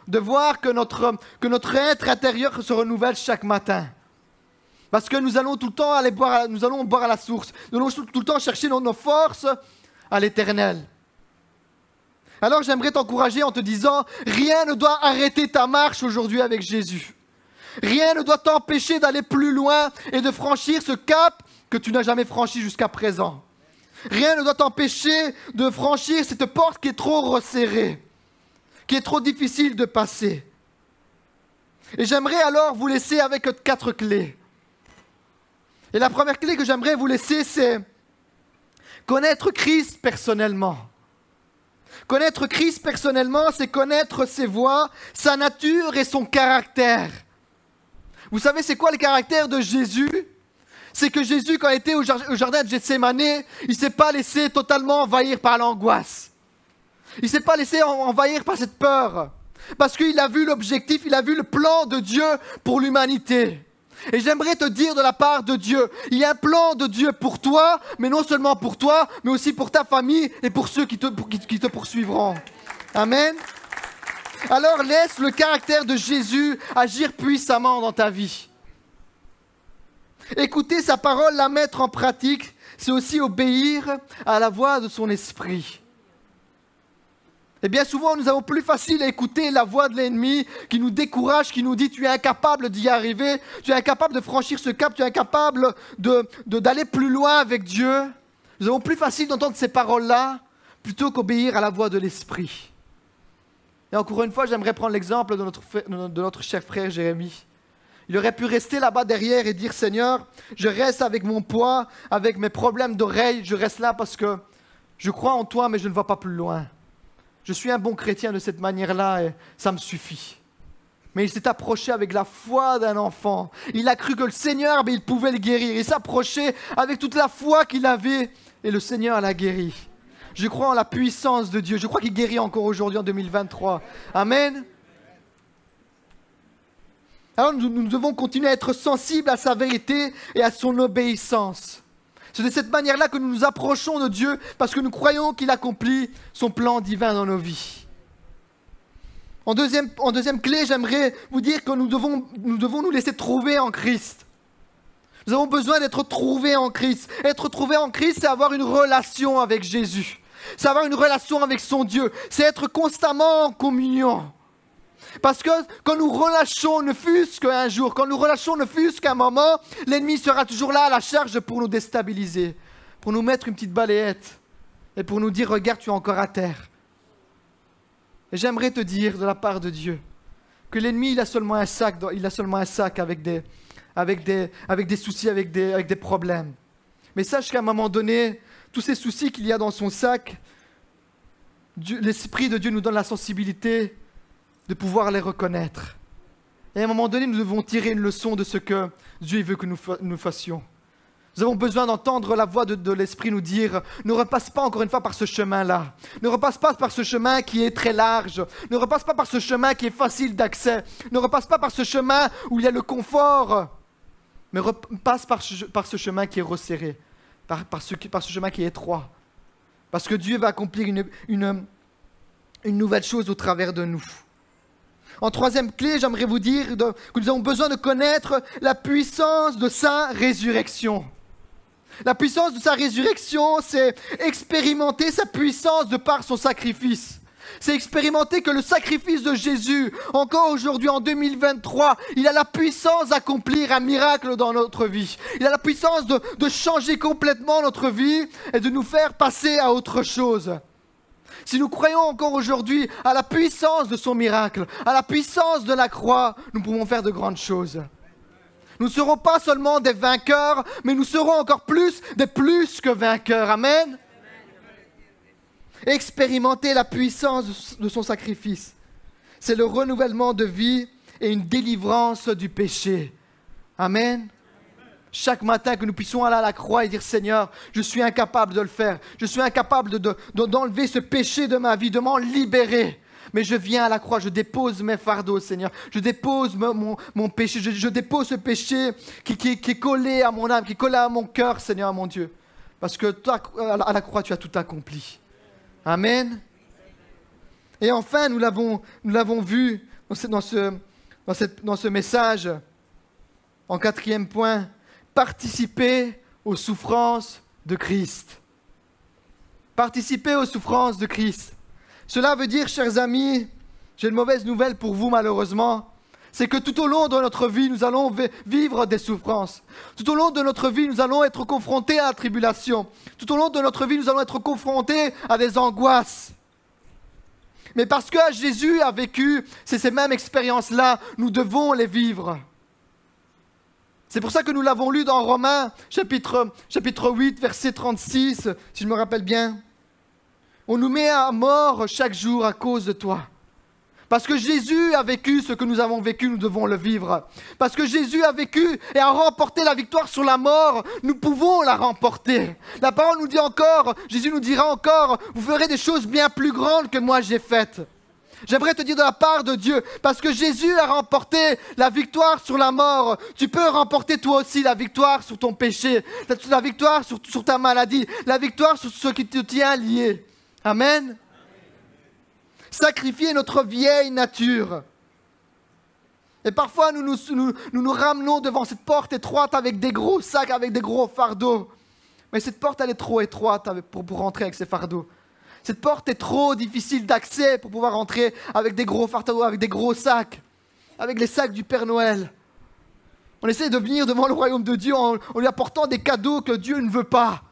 de voir que notre être intérieur se renouvelle chaque matin. Parce que nous allons tout le temps boire à la source. Nous allons tout le temps chercher nos forces à l'Éternel. Alors j'aimerais t'encourager en te disant, rien ne doit arrêter ta marche aujourd'hui avec Jésus. Rien ne doit t'empêcher d'aller plus loin et de franchir ce cap que tu n'as jamais franchi jusqu'à présent. Rien ne doit t'empêcher de franchir cette porte qui est trop resserrée, qui est trop difficile de passer. Et j'aimerais alors vous laisser avec 4 clés. Et la première clé que j'aimerais vous laisser, c'est connaître Christ personnellement. Connaître Christ personnellement, c'est connaître ses voies, sa nature et son caractère. Vous savez, c'est quoi le caractère de Jésus? C'est que Jésus, quand il était au jardin de Gethsémane, il ne s'est pas laissé totalement envahir par l'angoisse. Il ne s'est pas laissé envahir par cette peur. Parce qu'il a vu l'objectif, il a vu le plan de Dieu pour l'humanité. Et j'aimerais te dire de la part de Dieu, il y a un plan de Dieu pour toi, mais non seulement pour toi, mais aussi pour ta famille et pour ceux qui te poursuivront. Amen. Alors laisse le caractère de Jésus agir puissamment dans ta vie. Écouter sa parole, la mettre en pratique, c'est aussi obéir à la voix de son esprit. Et bien souvent, nous avons plus facile à écouter la voix de l'ennemi qui nous décourage, qui nous dit « tu es incapable d'y arriver, tu es incapable de franchir ce cap, tu es incapable d'aller plus loin avec Dieu ». Nous avons plus facile d'entendre ces paroles-là plutôt qu'obéir à la voix de l'esprit. Et encore une fois, j'aimerais prendre l'exemple de notre cher frère Jérémie. Il aurait pu rester là-bas derrière et dire « Seigneur, je reste avec mon poids, avec mes problèmes d'oreille, je reste là parce que je crois en toi, mais je ne vais pas plus loin. Je suis un bon chrétien de cette manière-là et ça me suffit. » Mais il s'est approché avec la foi d'un enfant. Il a cru que le Seigneur, il pouvait le guérir. Il s'approchait avec toute la foi qu'il avait et le Seigneur l'a guéri. Je crois en la puissance de Dieu. Je crois qu'il guérit encore aujourd'hui en 2023. Amen. Alors nous devons continuer à être sensibles à sa vérité et à son obéissance. C'est de cette manière-là que nous nous approchons de Dieu parce que nous croyons qu'il accomplit son plan divin dans nos vies. En deuxième clé, j'aimerais vous dire que nous devons nous laisser trouver en Christ. Nous avons besoin d'être trouvés en Christ. Être trouvé en Christ, c'est avoir une relation avec Jésus. C'est avoir une relation avec son Dieu. C'est être constamment en communion. Parce que quand nous relâchons, ne fût-ce qu'un jour, quand nous relâchons, ne fût-ce qu'un moment, l'ennemi sera toujours là à la charge pour nous déstabiliser, pour nous mettre une petite balayette et pour nous dire « Regarde, tu es encore à terre ». Et j'aimerais te dire de la part de Dieu que l'ennemi, il a seulement un sac avec des soucis, avec des problèmes. Mais sache qu'à un moment donné, tous ces soucis qu'il y a dans son sac, l'Esprit de Dieu nous donne la sensibilité de pouvoir les reconnaître. Et à un moment donné, nous devons tirer une leçon de ce que Dieu veut que nous fassions. Nous avons besoin d'entendre la voix de l'Esprit nous dire « Ne repasse pas encore une fois par ce chemin-là. Ne repasse pas par ce chemin qui est très large. Ne repasse pas par ce chemin qui est facile d'accès. Ne repasse pas par ce chemin où il y a le confort. Mais repasse par ce chemin qui est resserré, par ce chemin qui est étroit. Parce que Dieu va accomplir une nouvelle chose au travers de nous. » En troisième clé, j'aimerais vous dire que nous avons besoin de connaître la puissance de sa résurrection. La puissance de sa résurrection, c'est expérimenter sa puissance de par son sacrifice. C'est expérimenter que le sacrifice de Jésus, encore aujourd'hui en 2023, il a la puissance d'accomplir un miracle dans notre vie. Il a la puissance de changer complètement notre vie et de nous faire passer à autre chose. Si nous croyons encore aujourd'hui à la puissance de son miracle, à la puissance de la croix, nous pouvons faire de grandes choses. Nous ne serons pas seulement des vainqueurs, mais nous serons encore plus des plus que vainqueurs. Amen. expérimenter la puissance de son sacrifice. C'est le renouvellement de vie et une délivrance du péché. Amen. Chaque matin que nous puissions aller à la croix et dire Seigneur, je suis incapable de le faire. Je suis incapable d'enlever ce péché de ma vie, de m'en libérer. Mais je viens à la croix, je dépose mes fardeaux, Seigneur. Je dépose mon péché, je dépose ce péché qui est collé à mon âme, qui est collé à mon cœur, Seigneur, mon Dieu. Parce que toi, à la croix, tu as tout accompli. Amen. Et enfin, nous l'avons vu dans ce message, en 4e point, participer aux souffrances de Christ. Participer aux souffrances de Christ. Cela veut dire, chers amis, j'ai une mauvaise nouvelle pour vous malheureusement, c'est que tout au long de notre vie, nous allons vivre des souffrances. Tout au long de notre vie, nous allons être confrontés à la tribulation. Tout au long de notre vie, nous allons être confrontés à des angoisses. Mais parce que Jésus a vécu ces mêmes expériences-là, nous devons les vivre. C'est pour ça que nous l'avons lu dans Romains, chapitre 8, verset 36, si je me rappelle bien. On nous met à mort chaque jour à cause de toi. Parce que Jésus a vécu ce que nous avons vécu, nous devons le vivre. Parce que Jésus a vécu et a remporté la victoire sur la mort, nous pouvons la remporter. La parole nous dit encore, Jésus nous dira encore, vous ferez des choses bien plus grandes que moi j'ai faites. J'aimerais te dire de la part de Dieu, parce que Jésus a remporté la victoire sur la mort, tu peux remporter toi aussi la victoire sur ton péché, la victoire sur ta maladie, la victoire sur ce qui te tient lié. Amen. Sacrifier notre vieille nature. Et parfois, nous nous ramenons devant cette porte étroite avec des gros sacs, avec des gros fardeaux. Mais cette porte, elle est trop étroite pour rentrer avec ces fardeaux. Cette porte est trop difficile d'accès pour pouvoir rentrer avec des gros fardeaux, avec des gros sacs, avec les sacs du Père Noël. On essaie de venir devant le royaume de Dieu en lui apportant des cadeaux que Dieu ne veut pas.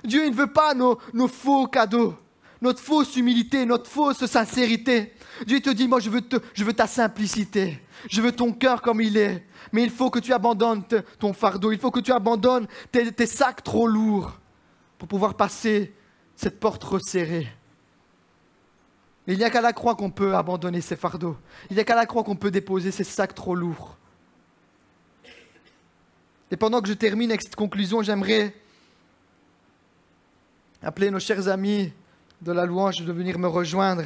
Dieu il ne veut pas nos faux cadeaux, notre fausse humilité, notre fausse sincérité. Dieu te dit, moi je veux ta simplicité, je veux ton cœur comme il est. Mais il faut que tu abandonnes ton fardeau, il faut que tu abandonnes tes sacs trop lourds pour pouvoir passer cette porte resserrée. Il n'y a qu'à la croix qu'on peut abandonner ces fardeaux. Il n'y a qu'à la croix qu'on peut déposer ces sacs trop lourds. Et pendant que je termine avec cette conclusion, j'aimerais appeler nos chers amis de la louange de venir me rejoindre.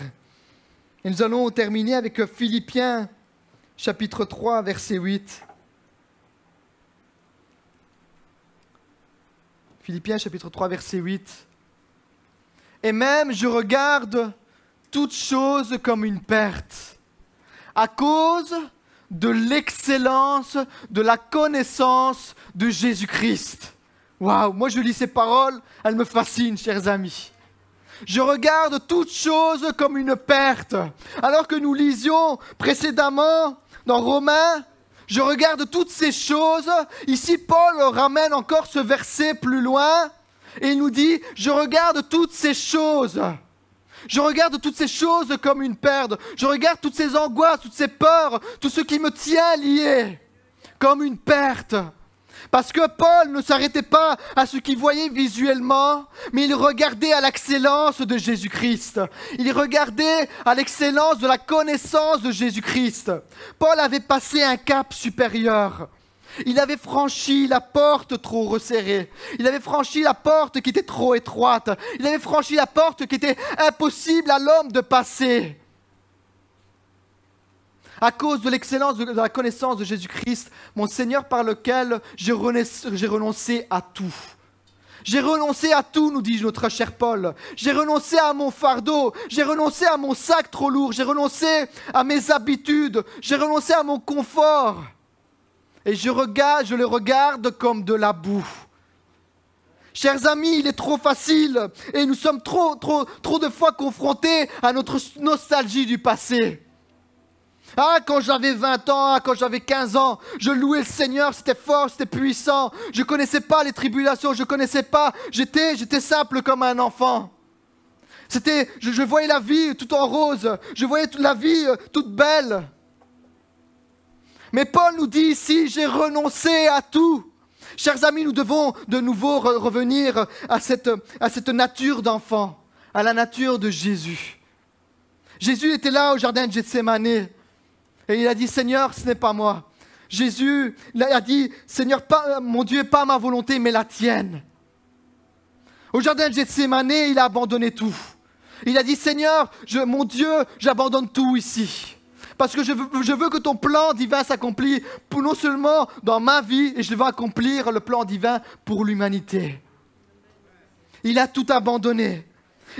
Et nous allons terminer avec Philippiens, chapitre 3, verset 8. Philippiens, chapitre 3, verset 8. Et même je regarde toute chose comme une perte, à cause de l'excellence de la connaissance de Jésus-Christ. Waouh, moi je lis ces paroles, elles me fascinent, chers amis. Je regarde toute chose comme une perte. Alors que nous lisions précédemment dans Romains, je regarde toutes ces choses. Ici, Paul ramène encore ce verset plus loin et il nous dit, je regarde toutes ces choses. Je regarde toutes ces choses comme une perte. Je regarde toutes ces angoisses, toutes ces peurs, tout ce qui me tient lié comme une perte. Parce que Paul ne s'arrêtait pas à ce qu'il voyait visuellement, mais il regardait à l'excellence de Jésus-Christ. Il regardait à l'excellence de la connaissance de Jésus-Christ. Paul avait passé un cap supérieur. Il avait franchi la porte trop resserrée. Il avait franchi la porte qui était trop étroite. Il avait franchi la porte qui était impossible à l'homme de passer. À cause de l'excellence de la connaissance de Jésus-Christ, mon Seigneur par lequel j'ai renoncé à tout. J'ai renoncé à tout, nous dit notre cher Paul. J'ai renoncé à mon fardeau, j'ai renoncé à mon sac trop lourd, j'ai renoncé à mes habitudes, j'ai renoncé à mon confort. Et je le regarde comme de la boue. Chers amis, il est trop facile et nous sommes trop de fois confrontés à notre nostalgie du passé. Ah, quand j'avais 20 ans, quand j'avais 15 ans, je louais le Seigneur, c'était fort, c'était puissant. Je ne connaissais pas les tribulations, je ne connaissais pas, j'étais simple comme un enfant. Je voyais la vie tout en rose, je voyais la vie toute belle. Mais Paul nous dit ici, j'ai renoncé à tout. Chers amis, nous devons de nouveau revenir à cette nature d'enfant. à la nature de Jésus. Jésus était là au jardin de Gethsémane et il a dit, Seigneur, ce n'est pas moi. Jésus a dit, Seigneur, mon Dieu, pas ma volonté, mais la tienne. Au jardin de Gethsémane, il a abandonné tout. Il a dit, Seigneur, mon Dieu, j'abandonne tout ici. Parce que je veux que ton plan divin s'accomplisse, non seulement dans ma vie, et je veux accomplir le plan divin pour l'humanité. Il a tout abandonné.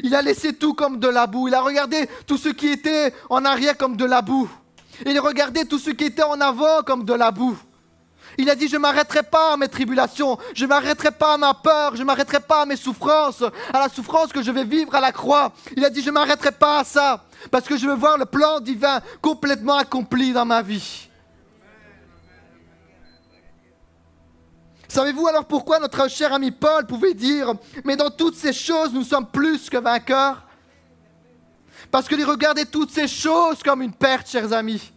Il a laissé tout comme de la boue. Il a regardé tout ce qui était en arrière comme de la boue. Il a regardé tout ce qui était en avant comme de la boue. Il a dit, je ne m'arrêterai pas à mes tribulations, je ne m'arrêterai pas à ma peur, je ne m'arrêterai pas à mes souffrances, à la souffrance que je vais vivre à la croix. Il a dit, je ne m'arrêterai pas à ça, parce que je veux voir le plan divin complètement accompli dans ma vie. Savez-vous alors pourquoi notre cher ami Paul pouvait dire, mais dans toutes ces choses, nous sommes plus que vainqueurs? Parce qu'il regardait toutes ces choses comme une perte, chers amis.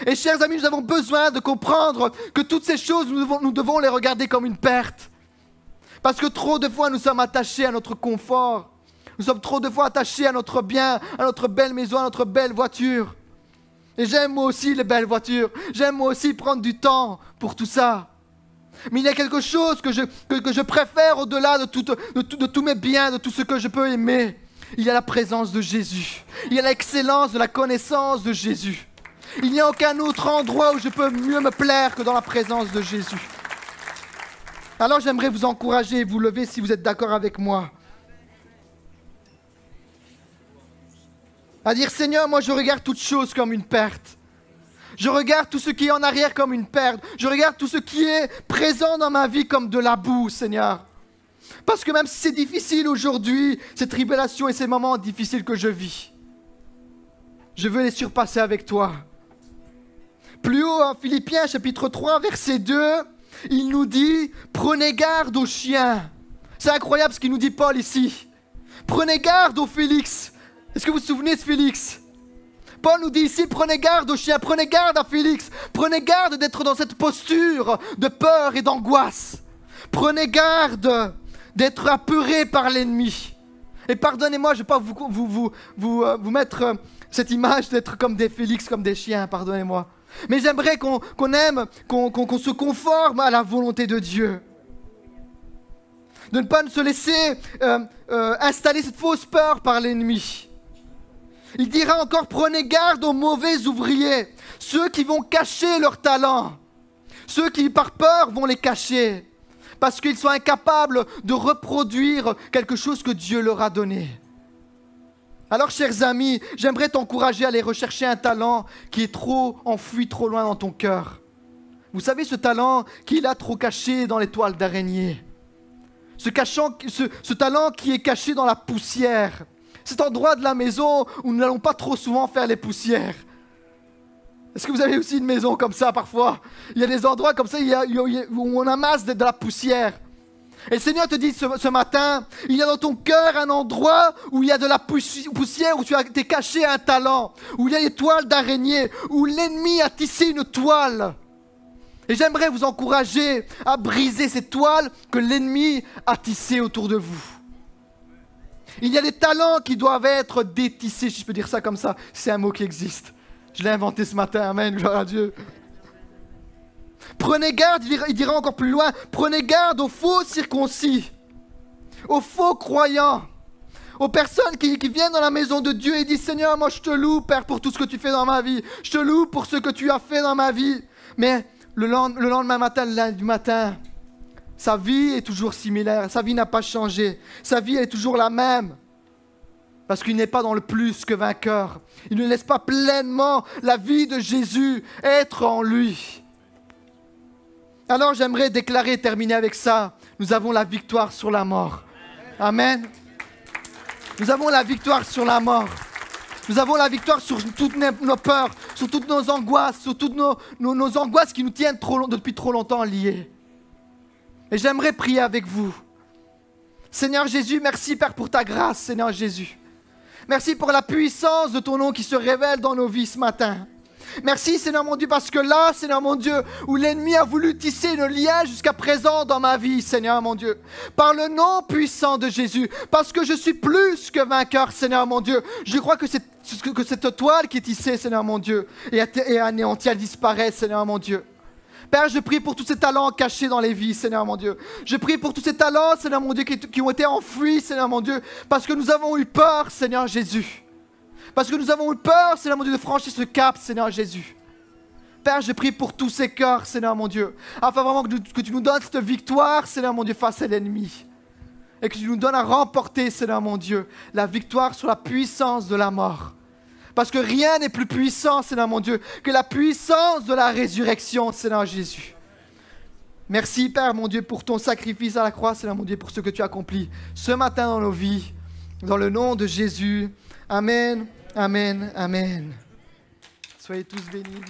Et chers amis, nous avons besoin de comprendre que toutes ces choses, nous devons les regarder comme une perte. Parce que trop de fois, nous sommes attachés à notre confort. Nous sommes trop de fois attachés à notre bien, à notre belle maison, à notre belle voiture. Et j'aime moi aussi les belles voitures. J'aime moi aussi prendre du temps pour tout ça. Mais il y a quelque chose que je préfère au-delà de tous mes biens, de tout ce que je peux aimer. Il y a la présence de Jésus. Il y a l'excellence de la connaissance de Jésus. Il n'y a aucun autre endroit où je peux mieux me plaire que dans la présence de Jésus. Alors j'aimerais vous encourager et vous lever si vous êtes d'accord avec moi. À dire, Seigneur, moi je regarde toutes choses comme une perte. Je regarde tout ce qui est en arrière comme une perte. Je regarde tout ce qui est présent dans ma vie comme de la boue, Seigneur. Parce que même si c'est difficile aujourd'hui, ces tribulations et ces moments difficiles que je vis, je veux les surpasser avec toi. Plus haut, en Philippiens chapitre 3, verset 2, il nous dit « Prenez garde aux chiens ». C'est incroyable ce qu'il nous dit Paul ici. « Prenez garde aux Félix ». Est-ce que vous vous souvenez de Félix? Paul nous dit ici « Prenez garde aux chiens, prenez garde à Félix, prenez garde d'être dans cette posture de peur et d'angoisse. Prenez garde d'être apeuré par l'ennemi. » Et pardonnez-moi, je ne vais pas vous mettre cette image d'être comme des Félix, comme des chiens, pardonnez-moi. Mais j'aimerais qu'on se conforme à la volonté de Dieu. De ne pas se laisser installer cette fausse peur par l'ennemi. Il dira encore, prenez garde aux mauvais ouvriers, ceux qui vont cacher leur talent, ceux qui par peur vont les cacher, parce qu'ils sont incapables de reproduire quelque chose que Dieu leur a donné. Alors, chers amis, j'aimerais t'encourager à aller rechercher un talent qui est trop enfoui, trop loin dans ton cœur. Vous savez, ce talent qu'il a trop caché dans les toiles d'araignée. Ce talent qui est caché dans la poussière. Cet endroit de la maison où nous n'allons pas trop souvent faire les poussières. Est-ce que vous avez aussi une maison comme ça parfois? Il y a des endroits comme ça où on amasse de la poussière. Et le Seigneur te dit ce matin, il y a dans ton cœur un endroit où il y a de la poussière, où tu as été caché un talent, où il y a des toiles d'araignée, où l'ennemi a tissé une toile. Et j'aimerais vous encourager à briser ces toiles que l'ennemi a tissées autour de vous. Il y a des talents qui doivent être détissés, si je peux dire ça comme ça. C'est un mot qui existe. Je l'ai inventé ce matin, amen, gloire à Dieu. Prenez garde, il dira encore plus loin, prenez garde aux faux circoncis, aux faux croyants, aux personnes qui viennent dans la maison de Dieu et disent, Seigneur, moi je te loue, Père, pour tout ce que tu fais dans ma vie. Je te loue pour ce que tu as fait dans ma vie. Mais le lendemain matin, le lundi matin, sa vie est toujours similaire, sa vie n'a pas changé, sa vie est toujours la même. Parce qu'il n'est pas dans le plus que vainqueur. Il ne laisse pas pleinement la vie de Jésus être en lui. Alors j'aimerais déclarer et terminer avec ça. Nous avons la victoire sur la mort. Amen. Nous avons la victoire sur la mort. Nous avons la victoire sur toutes nos peurs, sur toutes nos angoisses, sur toutes nos angoisses qui nous tiennent depuis trop longtemps liées. Et j'aimerais prier avec vous. Seigneur Jésus, merci Père pour ta grâce, Seigneur Jésus. Merci pour la puissance de ton nom qui se révèle dans nos vies ce matin. Merci, Seigneur mon Dieu, parce que là, Seigneur mon Dieu, où l'ennemi a voulu tisser le lien jusqu'à présent dans ma vie, Seigneur mon Dieu, par le nom puissant de Jésus, parce que je suis plus que vainqueur, Seigneur mon Dieu. Je crois que cette toile qui est tissée, Seigneur mon Dieu, est anéantie, elle disparaît, Seigneur mon Dieu. Père, je prie pour tous ces talents cachés dans les vies, Seigneur mon Dieu. Je prie pour tous ces talents, Seigneur mon Dieu, qui ont été enfouis, Seigneur mon Dieu, parce que nous avons eu peur, Seigneur Jésus. Parce que nous avons eu peur, Seigneur mon Dieu, de franchir ce cap, Seigneur Jésus. Père, je prie pour tous ces cœurs, Seigneur mon Dieu, afin vraiment que tu nous donnes cette victoire, Seigneur mon Dieu, face à l'ennemi. Et que tu nous donnes à remporter, Seigneur mon Dieu, la victoire sur la puissance de la mort. Parce que rien n'est plus puissant, Seigneur mon Dieu, que la puissance de la résurrection, Seigneur Jésus. Merci, Père mon Dieu, pour ton sacrifice à la croix, Seigneur mon Dieu, pour ce que tu as accompli ce matin dans nos vies. Dans le nom de Jésus. Amen, amen, amen. Soyez tous bénis.